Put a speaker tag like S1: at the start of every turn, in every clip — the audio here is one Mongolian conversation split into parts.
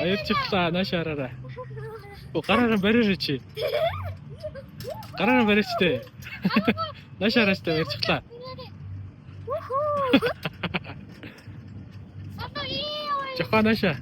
S1: Баярлалаа наашаараа. Гараараа бариач. Гараараа бариач тээ. Наашаараач тээ баярлалаа. Жаха нааша.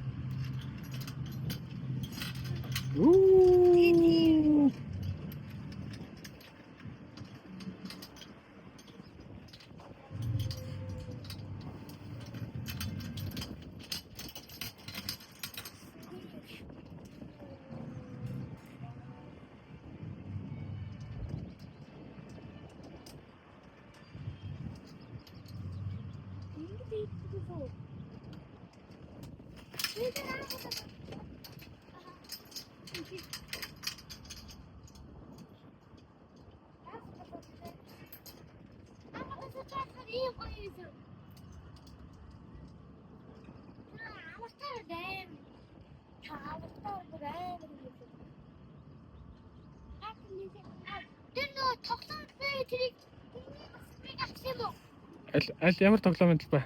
S1: Аль ямар тоглоом юм бэ?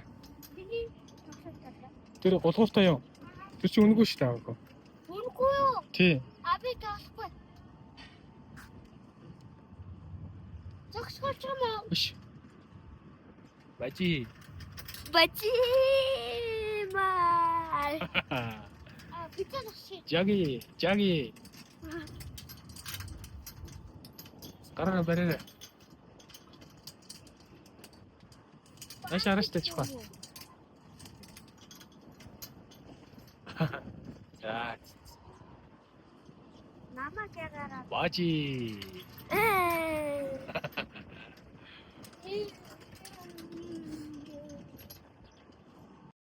S1: Тэр голгууртай юу? Тэр чи үнэгүй шүү дээ.
S2: Үнэгүй юу?
S1: Тий.
S2: Би тоглохгүй. Зогсгооч юм уу?
S1: Биш. Бажи.
S2: Маа. Битэн ашиг.
S1: Жаги. Гараа бариа. Наашаараа чихва. За.
S2: Намаа гэраараа.
S1: Бажи.